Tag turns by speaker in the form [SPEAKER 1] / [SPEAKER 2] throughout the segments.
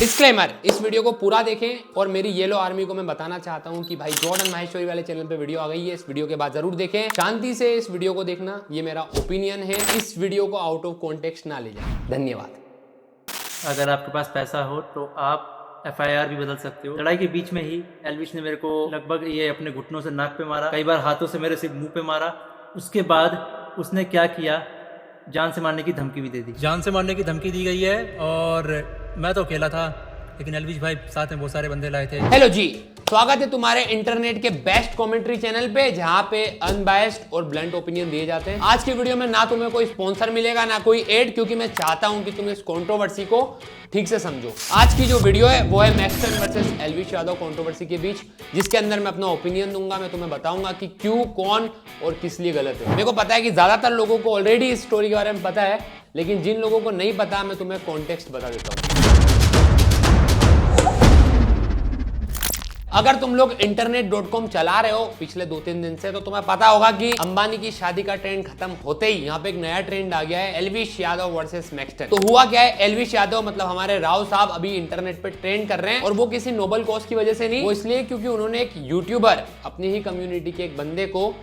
[SPEAKER 1] Disclaimer, इस video को पूरा देखें और मेरी येलो आर्मी को मैं बताना चाहता हूं कि भाई जॉर्डन माहेश्वरी वाले चैनल पे वीडियो आ गई है। इस वीडियो के बाद जरूर देखें, शांति से इस वीडियो को देखना, ये मेरा ओपिनियन है। इस वीडियो को आउट ऑफ कॉन्टेक्स्ट ना ले जाए। धन्यवाद।
[SPEAKER 2] अगर आपके पास पैसा हो तो आप FIR भी बदल सकते हो। लड़ाई के बीच में ही एल्विश ने मेरे को लगभग ये अपने घुटनों से नाक पे मारा, कई बार हाथों से मेरे सिर्फ मुंह पे मारा। उसके बाद उसने क्या किया, जान से मारने की धमकी भी दे दी। जान से मारने की धमकी दी गई है और मैं तो अकेला था, लेकिन एल्विश भाई साथ में बहुत सारे बंदे लाए थे।
[SPEAKER 1] हेलो जी, स्वागत है तुम्हारे इंटरनेट के बेस्ट कमेंट्री चैनल पे, जहां पे अनबायस्ड और ब्लंट ओपिनियन दिए जाते हैं। आज की वीडियो में ना तुम्हें कोई स्पॉन्सर मिलेगा ना कोई एड, क्योंकि मैं चाहता हूं कि तुम इस कंट्रोवर्सी को ठीक से समझो। आज की जो वीडियो है वो है Maxton versus Elvish Yadav controversy के बीच, जिसके अंदर मैं अपना ओपिनियन दूंगा। मैं तुम्हें बताऊंगा कि क्यों, कौन और किस लिए गलत है। मेरे को पता है कि ज्यादातर लोगों को ऑलरेडी इस स्टोरी के बारे में पता है, लेकिन जिन लोगों को नहीं पता मैं तुम्हें कॉन्टेक्स्ट बता देता हूं। अगर तुम लोग internet.com चला रहे हो पिछले 2-3 दिन से, तो तुम्हें पता होगा कि अंबानी की शादी का ट्रेंड खत्म होते ही यहाँ पे एक नया ट्रेंड आ गया है, एल्विश यादव वर्सेस मैक्सटन। तो हुआ क्या है, एल्विश यादव मतलब हमारे राव साहब अभी इंटरनेट पे ट्रेंड कर रहे हैं, और वो किसी नोबल कॉज की वजह से नहीं, वो इसलिए क्योंकि उन्होंने एक यूट्यूबर, अपनी ही कम्युनिटी के एक बंदे को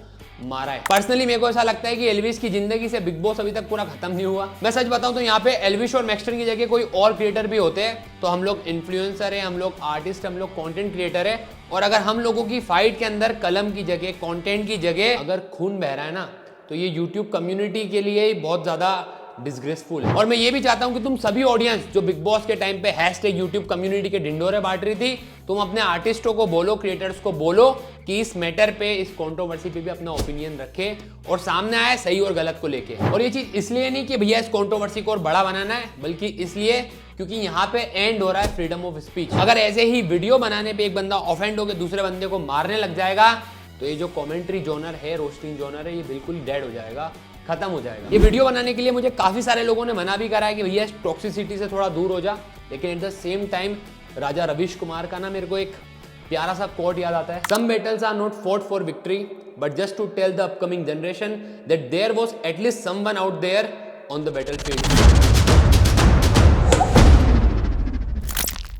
[SPEAKER 1] मारा है। पर्सनली मेरे को ऐसा लगता है कि एल्विश की जिंदगी से बिग बॉस अभी तक पूरा खत्म नहीं हुआ। मैं सच बताऊं तो यहाँ पे एल्विश और मैक्सटन की जगह कोई और क्रिएटर भी होते हैं तो हम लोग इन्फ्लुएंसर है, हम लोग आर्टिस्ट, हम लोग कंटेंट क्रिएटर है, और अगर हम लोगों की फाइट के अंदर कलम की जगह, कंटेंट की जगह अगर खून बह रहा है ना, तो ये यूट्यूब कम्युनिटी के लिए ही बहुत ज्यादा डिसग्रेसफुल है। और मैं ये भी चाहता हूं कि तुम सभी ऑडियंस जो बिग बॉस के टाइम पे #यूट्यूब कम्युनिटी के ढिंडोरे बांट रही थी, तुम अपने आर्टिस्टों को बोलो, क्रिएटर्स को बोलो कि इस मैटर पे, इस कंट्रोवर्सी पे भी अपना ओपिनियन रखे और सामने आए सही और गलत को लेके। और ये चीज इसलिए नहीं कि भैया इस कंट्रोवर्सी को और बड़ा बनाना है, बल्कि इसलिए क्योंकि यहाँ पे एंड हो रहा है फ्रीडम ऑफ स्पीच। अगर ऐसे ही वीडियो बनाने पे एक बंदा ऑफेंड होकर दूसरे बंदे को मारने लग जाएगा, तो ये जो कॉमेंट्री जोनर है, रोस्टिंग जोनर है, ये बिल्कुल डेड हो जाएगा, खत्म हो जाएगा। ये वीडियो बनाने के लिए मुझे काफी सारे लोगों ने मना भी करा है कि भैया इस टॉक्सिसिटी से थोड़ा दूर हो जा, लेकिन एट द सेम टाइम राजा रवीश कुमार का ना मेरे को एक प्यारा सा कोट याद आता है, some battles are not fought for victory but just to tell the upcoming generation that there was at least someone out there on the battlefield.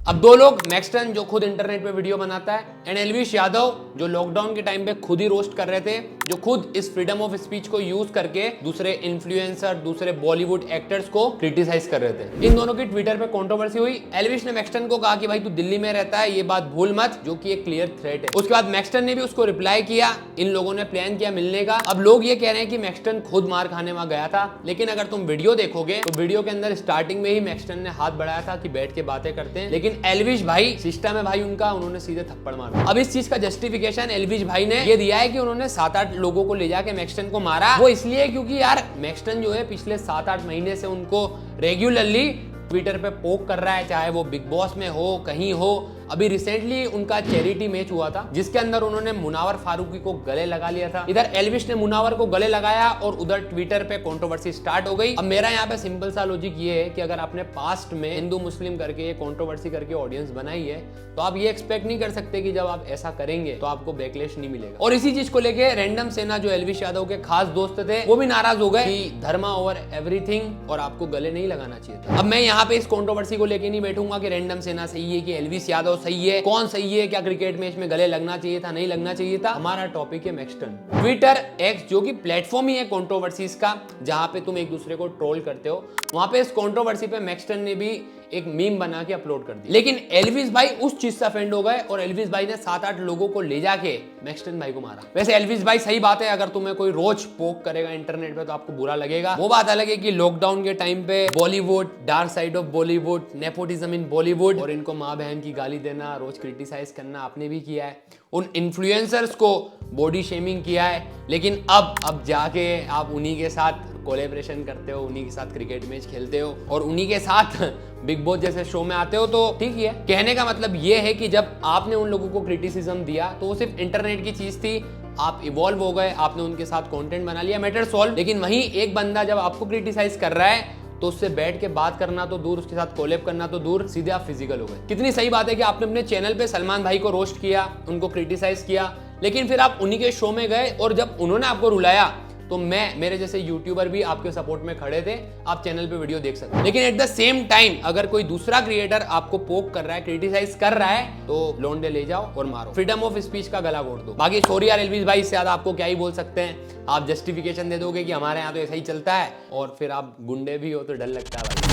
[SPEAKER 1] अब दो लोग, मैक्सटन जो खुद इंटरनेट पे वीडियो बनाता है, एंड एल्विश यादव जो लॉकडाउन के टाइम पे खुद ही रोस्ट कर रहे थे, जो खुद इस फ्रीडम ऑफ स्पीच को यूज करके दूसरे इन्फ्लुएंसर, दूसरे बॉलीवुड एक्टर्स को क्रिटिसाइज कर रहे थे। इन दोनों की ट्विटर पे कंट्रोवर्सी हुई। एल्विश ने मैक्सटन को कहा कि भाई तू दिल्ली में रहता है, ये बात भूल मत, जो कि एक क्लियर थ्रेट है। उसके बाद मैक्सटन ने भी उसको रिप्लाई किया, इन लोगों ने प्लान किया मिलने का। अब लोग ये कह रहे हैं कि मैक्सटन खुद मार खाने वहां गया था, लेकिन अगर तुम वीडियो देखोगे तो वीडियो के अंदर स्टार्टिंग में ही मैक्सटन ने हाथ बढ़ाया था कि बैठ के बातें करते हैं, लेकिन एल्विश भाई, सिस्टम है भाई उनका, उन्होंने सीधे थप्पड़ मारा। अब इस चीज का जस्टिफिकेशन एल्विश भाई ने ये दिया है कि उन्होंने 7-8 लोगों को ले जाके मैक्सटन को मारा, वो इसलिए क्योंकि यार मैक्सटन जो है पिछले 7-8 महीने से उनको रेगुलरली ट्विटर पे पोक कर रहा है, चाहे वो बिग बॉस में हो, कहीं हो। अभी रिसेंटली उनका चैरिटी मैच हुआ था, जिसके अंदर उन्होंने मुनावर फारूकी को गले लगा लिया था। इधर एल्विश ने मुनावर को गले लगाया और उधर ट्विटर पे कंट्रोवर्सी स्टार्ट हो गई। अब मेरा यहाँ पे सिंपल सा लॉजिक ये है कि अगर आपने पास्ट में हिंदू मुस्लिम करके ये कंट्रोवर्सी करके ऑडियंस बनाई है, तो आप ये एक्सपेक्ट नहीं कर सकते कि जब आप ऐसा करेंगे तो आपको बैकलैश नहीं मिलेगा। और इसी चीज को लेके रैंडम सेना जो एल्विश यादव के खास दोस्त थे, वो भी नाराज हो गए कि धर्मा ओवर एवरीथिंग और आपको गले नहीं लगाना चाहिए था। अब मैं यहाँ पे इस कंट्रोवर्सी को लेके नहीं बैठूंगा कि रैंडम सेना सही है कि एल्विश यादव सही है, कौन सही है, क्या क्रिकेट मैच में गले लगना चाहिए था, नहीं लगना चाहिए था। हमारा टॉपिक है मैक्सटन। ट्विटर एक्स जो कि प्लेटफॉर्म ही है कंट्रोवर्सीज का, जहां पे तुम एक दूसरे को ट्रोल करते हो, वहां पे इस कंट्रोवर्सी पे मैक्सटन ने भी एक मीम बना के अपलोड कर दी। लेकिन एल्विश भाई उस चीज से ऑफेंड हो गए और एल्विश भाई ने 7-8 लोगों को ले जाके मैक्सटन भाई को मारा। वैसे एल्विश भाई सही बात है, अगर तुम्हें कोई रोज पोक करेगा इंटरनेट पे तो आपको बुरा लगेगा। वो बात अलग है कि लॉकडाउन के टाइम पे Bollywood, dark side of Bollywood, nepotism in Bollywood, और इनको माँ बहन की गाली देना, रोज क्रिटिसाइज करना आपने भी किया है, उन इन्फ्लुएंसर्स को बॉडी शेमिंग किया है। लेकिन अब जाके आप उन्हीं के साथ कोलैबोरेशन करते हो, उन्हीं के साथ क्रिकेट मैच खेलते हो और उन्हीं के साथ बिग बॉस जैसे शो में आते हो, तो ठीक ही है। कहने का मतलब ये है कि जब आपने उन लोगों को क्रिटिसिज्म दिया तो वो सिर्फ इंटरनेट की चीज थी, आप इवॉल्व हो गए, आपने उनके साथ कंटेंट बना लिया, मैटर सॉल्व। लेकिन वहीं एक बंदा जब आपको क्रिटिसाइज कर रहा है तो उससे बैठ के बात करना तो दूर, उसके साथ कोलैब करना तो दूर, सीधे आप फिजिकल हो गए। कितनी सही बात है कि आपने अपने चैनल पे सलमान भाई को रोस्ट किया, उनको क्रिटिसाइज किया, लेकिन फिर आप उन्हीं के शो में गए और जब उन्होंने आपको रुलाया तो मैं, मेरे जैसे यूट्यूबर भी आपके सपोर्ट में खड़े थे, आप चैनल पे वीडियो देख सकते हैं। लेकिन एट द सेम टाइम अगर कोई दूसरा क्रिएटर आपको पोक कर रहा है, क्रिटिसाइज कर रहा है, तो लोंडे ले जाओ और मारो, फ्रीडम ऑफ स्पीच का गला घोट दो। बाकी सॉरी यार एल्विश भाई, इससे ज्यादा आपको क्या ही बोल सकते हैं। आप जस्टिफिकेशन दे दोगे कि हमारे यहाँ तो ऐसा ही चलता है, और फिर आप गुंडे भी हो तो डर लगता है भाई।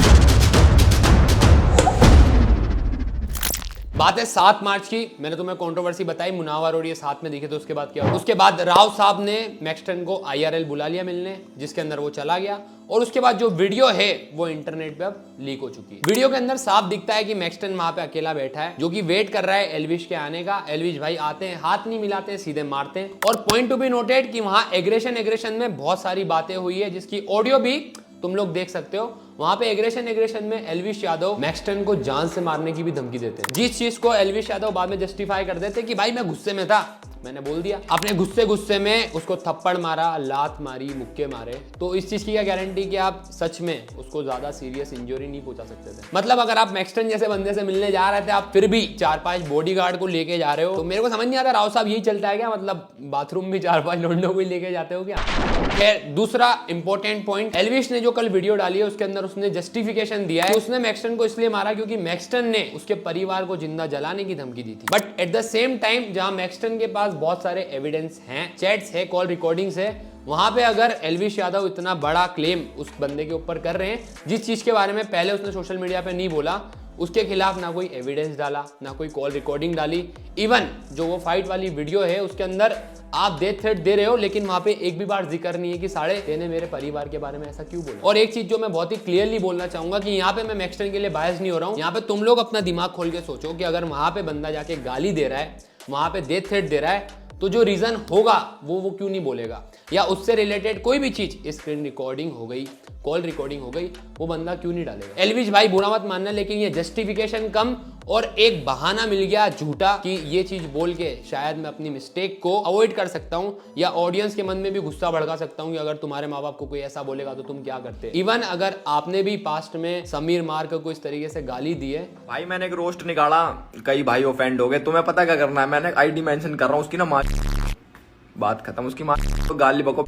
[SPEAKER 1] बात है 7 मार्च की, मैंने तुम्हें कंट्रोवर्सी बताई, मुनावर और ये साथ में दिखे, तो उसके बाद क्या हुआ? उसके बाद राव साहब ने मैक्सटन को IRL बुला लिया मिलने, जिसके अंदर वो चला गया, और उसके बाद जो वीडियो है वो इंटरनेट पे अब लीक हो चुकी है। वीडियो के अंदर साफ दिखता है कि मैक्सटन वहां पे अकेला बैठा है, जो कि वेट कर रहा है एल्विश के आने का। एल्विश भाई आते हैं, हाथ नहीं मिलाते हैं, सीधे मारते हैं। और पॉइंट टू बी नोटेड कि वहां एग्रेशन में बहुत सारी बातें हुई है, जिसकी ऑडियो भी तुम लोग देख सकते हो। वहां पे एग्रेशन में एल्विश यादव मैक्सटन को जान से मारने की भी धमकी देते हैं, जिस चीज को एल्विश यादव बाद में जस्टिफाई कर देते कि भाई मैं गुस्से में था, मैंने बोल दिया। अपने गुस्से में उसको थप्पड़ मारा, लात मारी, मुक्के मारे। तो इस चीज की क्या गारंटी कि आप सच में उसको ज्यादा सीरियस इंजरी नहीं पहुंचा सकते थे? मतलब अगर आप मैक्सटन जैसे बंदे से मिलने जा रहे थे, आप फिर भी 4-5 बॉडीगार्ड को लेके जा रहे हो, तो मेरे को समझ नहीं आता राव साहब यही चलता है क्या? मतलब बाथरूम भी 4-5 लोंडों को लेके जाते हो क्या? खैर, दूसरा इंपॉर्टेंट पॉइंट, एल्विश ने जो कल वीडियो डाली है उसके अंदर उसने जस्टिफिकेशन दिया है। उसने मैक्सटन को इसलिए मारा क्योंकि मैक्सटन ने उसके परिवार को जिंदा जलाने की धमकी दी थी। But at the same time जहां मैक्सटन के पास बहुत सारे एविडेंस हैं, चैट्स है, कॉल रिकॉर्डिंग्स है, वहां पे अगर एल्विश यादव इतना बड़ा क्लेम उस बंदे के ऊपर कर रहे हैं, जिस चीज के बारे में पहले उसने सोशल मीडिया पे नहीं बोला, उसके खिलाफ ना कोई एविडेंस डाला, ना कोई कॉल रिकॉर्डिंग डाली। इवन जो वो फाइट वाली वीडियो है उसके अंदर आप डेथ थ्रेट दे रहे हो, लेकिन वहां पे एक भी बार जिक्र नहीं है कि साढ़े तेने मेरे परिवार के बारे में ऐसा क्यों बोला। और एक चीज जो मैं बहुत ही क्लियरली बोलना चाहूंगा कि यहाँ पे मैं मैक्सटन के लिए बायस नहीं हो रहा हूँ। यहाँ पे तुम लोग अपना दिमाग खोल के सोचो कि अगर वहां पे बंदा जाके गाली दे रहा है, वहां पे डेथ थ्रेट दे रहा है, तो जो रीजन होगा वो क्यों नहीं बोलेगा? या उससे रिलेटेड कोई भी चीज, स्क्रीन रिकॉर्डिंग हो गई, कॉल रिकॉर्डिंग हो गई, वो बंदा क्यों नहीं डालेगा? एल्विश भाई बुरा मत मानना, लेकिन ये जस्टिफिकेशन कम और एक बहाना मिल गया झूठा कि ये चीज बोल के शायद मैं अपनी मिस्टेक को अवॉइड कर सकता हूं, या ऑडियंस के मन में भी गुस्सा भड़का सकता हूं कि अगर तुम्हारे माँ बाप को कोई ऐसा बोलेगा तो तुम क्या करते। इवन अगर आपने भी पास्ट में समीर मार्क को इस तरीके से गाली दी है,
[SPEAKER 3] भाई मैंने एक रोस्ट निकाला, कई भाई ऑफेंड हो गए, तुम्हें पता क्या करना है? मैंने आईडी मेंशन कर रहा हूँ उसकी ना, बात खत्म। उसकी माँ तो गाली बको,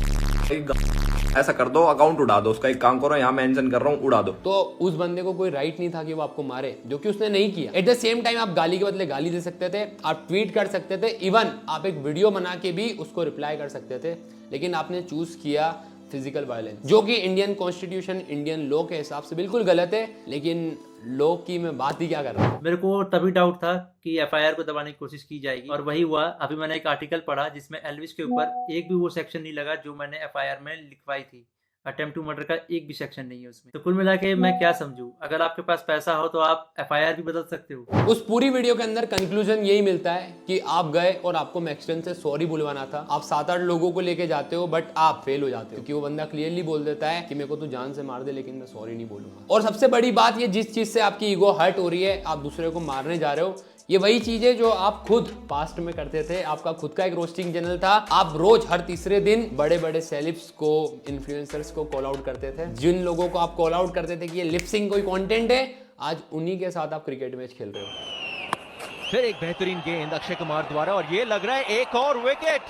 [SPEAKER 3] ऐसा कर दो, अकाउंट उड़ा दो उसका। एक काम करो, यहाँ मेंशन कर रहा हूँ, उड़ा दो।
[SPEAKER 1] तो उस बंदे को कोई राइट नहीं था कि वो आपको मारे, जो कि उसने नहीं किया। एट द सेम टाइम आप गाली के बदले गाली दे सकते थे, आप ट्वीट कर सकते थे, इवन आप एक वीडियो बना के भी उसको रिप्लाई कर सकते थे, लेकिन आपने चूज किया फिजिकल वायलेंस, जो कि इंडियन कॉन्स्टिट्यूशन, इंडियन लॉ के हिसाब से बिल्कुल गलत है। लेकिन लॉ की मैं बात ही क्या कर रहा हूँ।
[SPEAKER 2] मेरे को तभी डाउट था कि FIR को दबाने की कोशिश की जाएगी, और वही हुआ। अभी मैंने एक आर्टिकल पढ़ा जिसमें एल्विश के ऊपर एक भी वो सेक्शन नहीं लगा जो मैंने FIR में लिखवाई थी। अटेम्प्ट टू मर्डर का एक भी सेक्शन नहीं है उसमें। तो कुल मिला के मैं क्या समझूं, अगर आपके पास पैसा हो तो आप FIR भी बदल सकते हो।
[SPEAKER 1] उस पूरी वीडियो के अंदर कंक्लूजन यही मिलता है कि आप गए और आपको मैक्सटन से सॉरी बुलवाना था। आप 7-8 लोगों को लेके जाते हो, बट आप फेल हो जाते हो क्योंकि वो बंदा क्लियरली बोल देता है कि मेरे को तू जान से मार दे, लेकिन मैं सॉरी नहीं बोलूंगा। और सबसे बड़ी बात, ये जिस चीज से आपकी ईगो हर्ट हो रही है, आप दूसरे को मारने जा रहे हो, ये वही चीज है जो आप खुद पास्ट में करते थे। आपका खुद का एक रोस्टिंग चैनल था, आप रोज हर तीसरे दिन बड़े बड़े सेलिब्स को, इन्फ्लुएंसर्स को कॉल आउट करते थे। जिन लोगों को आप कॉल आउट करते थे कि ये लिपसिंग कोई कंटेंट है, आज उन्हीं के साथ आप क्रिकेट मैच खेल रहे हो।
[SPEAKER 4] फिर एक बेहतरीन गेंद अक्षय कुमार द्वारा, और ये लग रहा है एक और विकेट।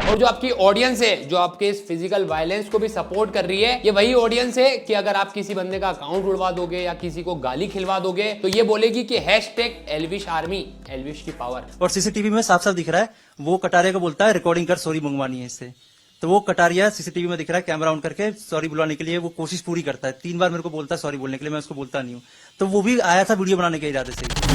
[SPEAKER 1] और जो आपकी ऑडियंस है, जो आपके इस फिजिकल वायलेंस को भी सपोर्ट कर रही है, ये वही ऑडियंस है कि अगर आप किसी बंदे का अकाउंट उड़वा दोगे या किसी को गाली खिलवा दोगे, तो ये बोलेगी कि #एल्विश आर्मी, एल्विश की पावर।
[SPEAKER 5] और सीसीटीवी में साफ साफ दिख रहा है, वो कटारिया को बोलता है रिकॉर्डिंग कर, सॉरी मंगवानी है इससे। तो वो कटारिया सीसीटीवी में दिख रहा है, कैमरा ऑन करके सॉरी बुलवाने के लिए वो कोशिश पूरी करता है। 3 बार मेरे को बोलता है सॉरी बोलने के लिए, मैं उसको बोलता नहीं हूँ। तो वो भी आया था वीडियो बनाने के इरादे से।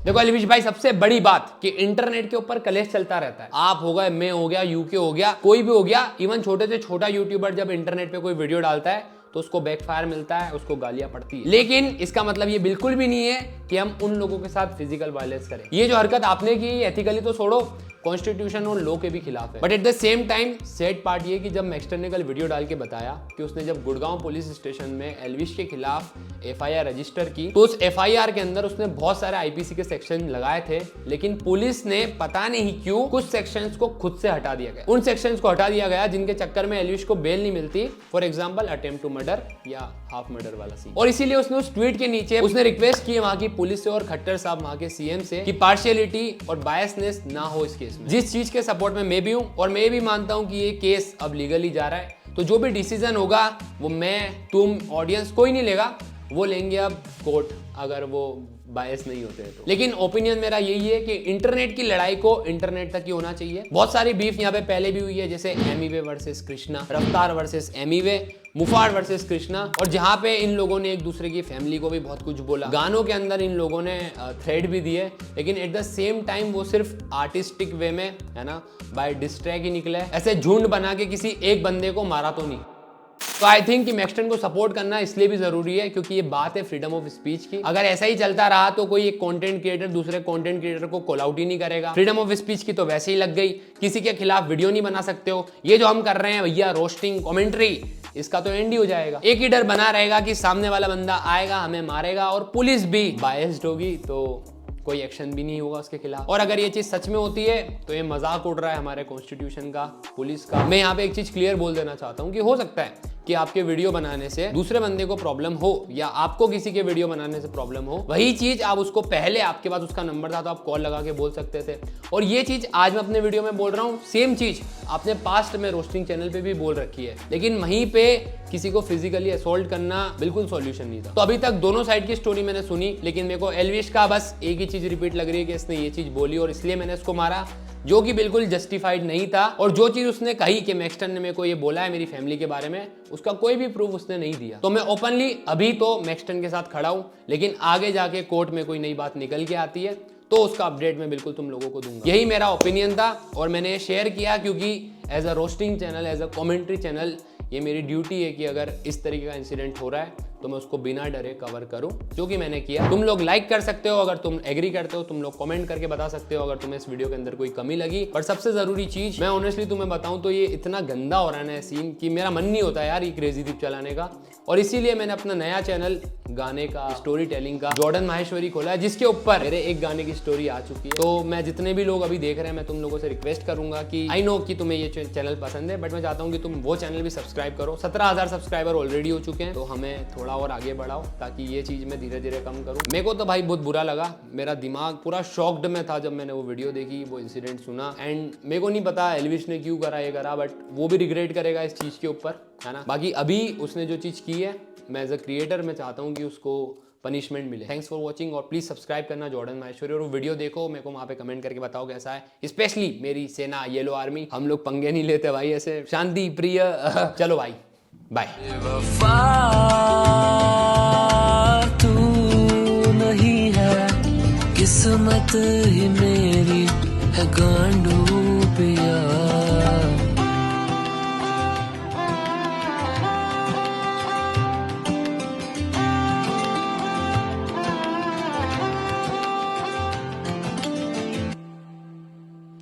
[SPEAKER 1] देखो एल्विश भाई, सबसे बड़ी बात कि इंटरनेट के ऊपर कलेश चलता रहता है। आप हो गए, मैं हो गया, यूके हो गया, कोई भी हो गया। इवन छोटे से छोटा यूट्यूबर जब इंटरनेट पे कोई वीडियो डालता है तो उसको बैकफायर मिलता है, उसको गालियां पड़ती है। लेकिन इसका मतलब ये बिल्कुल भी नहीं है कि हम उन लोगों के साथ फिजिकल वायलेंस करें। ये जो हरकत आपने की, एथिकली तो छोड़ो, कॉन्स्टिट्यूशन और लॉ के भी खिलाफ है। But at the same time sad part ये कि जब मैक्सटन ने कल वीडियो डाल के बताया कि उसने जब गुड़गांव पुलिस स्टेशन में एल्विश के खिलाफ FIR रजिस्टर की, तो उस FIR के अंदर उसने बहुत सारे IPC के सेक्शन लगाए थे, लेकिन पुलिस ने पता नहीं क्यों कुछ सेक्शंस को खुद से हटा दिया गया। उन सेक्शंस को हटा दिया गया जिनके चक्कर में एल्विश को बेल नहीं मिलती। For example attempt to murder या हाफ मर्डर वाला सीन। और इसीलिए उसने उस ट्वीट के नीचे उसने रिक्वेस्ट की वहां की पुलिस से और खट्टर साहब वहां के सीएम से कि पार्शियलिटी और बायसनेस ना हो इस केस में, जिस चीज के सपोर्ट में मैं भी हूं। और मैं भी मानता हूं कि ये केस अब लीगली जा रहा है, तो जो भी डिसीजन होगा वो मैं, तुम, ऑडियंस कोई नहीं लेगा, वो लेंगे अब कोर्ट, अगर वो बायस नहीं होते तो। लेकिन ओपिनियन मेरा यही है कि इंटरनेट की लड़ाई को इंटरनेट तक ही होना चाहिए। बहुत सारी बीफ यहाँ पे पहले भी हुई है, जैसे एमीवे वर्सेस कृष्णा, रफ्तार वर्सेस एमीवे, मुफाड़ वर्सेस कृष्णा, और जहां पे इन लोगों ने एक दूसरे की फैमिली को भी बहुत कुछ बोला, गानों के अंदर इन लोगों ने थ्रेड भी दिए, लेकिन एट द सेम टाइम वो सिर्फ आर्टिस्टिक वे में, है ना, बाय डिस्ट्रैक्ट ही निकले। ऐसे झुंड बना के किसी एक बंदे को मारा तो नहीं। तो आई थिंक कि मैक्सटन को सपोर्ट करना इसलिए भी जरूरी है क्योंकि ये बात है फ्रीडम ऑफ स्पीच की। अगर ऐसा ही चलता रहा तो कोई एक कंटेंट क्रिएटर दूसरे कंटेंट क्रिएटर को कॉल आउट ही नहीं करेगा। फ्रीडम ऑफ स्पीच की तो वैसे ही लग गई, किसी के खिलाफ वीडियो नहीं बना सकते हो। ये जो हम कर रहे हैं भैया, रोस्टिंग, कमेंट्री, इसका तो एंड ही हो जाएगा। एक ही डर बना रहेगा कि सामने वाला बंदा आएगा, हमें मारेगा, और पुलिस भी बायस्ड होगी तो कोई एक्शन भी नहीं होगा उसके खिलाफ। और अगर ये चीज सच में होती है तो ये मजाक उड़ रहा है हमारे कॉन्स्टिट्यूशन का, पुलिस का। मैं यहाँ पे एक चीज क्लियर बोल देना चाहता हूँ कि हो सकता है कि आपके वीडियो बनाने से दूसरे बंदे को प्रॉब्लम हो, या आपको किसी के वीडियो बनाने से प्रॉब्लम हो। वही चीज आप उसको, पहले आपके पास उसका नंबर था तो आप कॉल लगा के बोल सकते थे, और ये चीज आज मैं अपने वीडियो में बोल रहा हूँ, सेम चीज आपने पास्ट में रोस्टिंग चैनल पे भी बोल रखी है, लेकिन वहीं पे किसी को फिजिकली असॉल्ट करना बिल्कुल सॉल्यूशन नहीं था। तो अभी तक दोनों साइड की स्टोरी मैंने सुनी, लेकिन मेरे को एल्विश का बस एक ही चीज रिपीट लग रही है कि इसने ये चीज बोली और इसलिए मैंने इसको मारा, जो कि बिल्कुल जस्टिफाइड नहीं था। और जो चीज उसने कही कि मैक्सटन ने मेरे को ये बोला है मेरी फैमिली के बारे में, उसका कोई भी प्रूफ उसने नहीं दिया। तो मैं ओपनली अभी तो मैक्सटन के साथ खड़ा हूं, लेकिन आगे जाके कोर्ट में कोई नई बात निकल के आती है तो उसका अपडेट मैं बिल्कुल तुम लोगों को दूंगा। यही मेरा ओपिनियन था और मैंने शेयर किया क्योंकि as a roasting channel, as a commentary channel, ये मेरी ड्यूटी है कि अगर इस तरीके का इंसिडेंट हो रहा है तो मैं उसको बिना डरे कवर करूं, जो कि मैंने किया। तुम लोग लाइक कर सकते हो अगर तुम एग्री करते हो, तुम लोग कमेंट करके बता सकते हो अगर तुम्हें इस वीडियो के अंदर कोई कमी लगी। पर सबसे जरूरी चीज मैं ऑनेस्टली तुम्हें बताऊं तो ये इतना गंदा हो रहा है ना सीन कि मेरा मन नहीं होता यार ये क्रेजी दीप चलाने का, और इसीलिए मैंने अपना नया चैनल गाने का, स्टोरी टेलिंग का, जॉर्डन माहेश्वरी खोला है, जिसके ऊपर मेरे एक गाने की स्टोरी आ चुकी है। तो मैं जितने भी लोग अभी देख रहे हैं, मैं तुम लोगों से रिक्वेस्ट करूंगा कि आई नो कि तुम्हें ये चैनल पसंद है, बट मैं चाहता हूँ कि तुम वो चैनल भी सब्सक्राइब करो। 17,000 सब्सक्राइबर ऑलरेडी हो चुके हैं, तो हमें थोड़ा और आगे बढ़ाओ ताकि ये चीज मैं धीरे धीरे कम करूं। मेरे को तो भाई बहुत बुरा लगा, मेरा दिमाग पूरा शॉक्ड में था जब मैंने वो वीडियो देखी, वो इंसिडेंट सुना। एंड मेरे को नहीं पता एल्विश ने क्यों करा ये करा, बट वो भी रिग्रेट करेगा इस चीज के ऊपर, है ना। बाकी अभी उसने जो चीज की है, मैं एज अ क्रिएटर मैं चाहता हूँ कि उसको पनिशमेंट मिले। थैंक्स फॉर वॉचिंग, और प्लीज सब्सक्राइब करना जॉर्डन माहेश्वरी, और वो वीडियो देखो, मेरे को वहाँ पे कमेंट करके बताओ कैसा है। स्पेशली मेरी सेना येलो आर्मी, हम लोग पंगे नहीं लेते भाई ऐसे, शांति प्रिय। चलो भाई, बाय।
[SPEAKER 6] तू नहीं है, किस्मत ही मेरी है।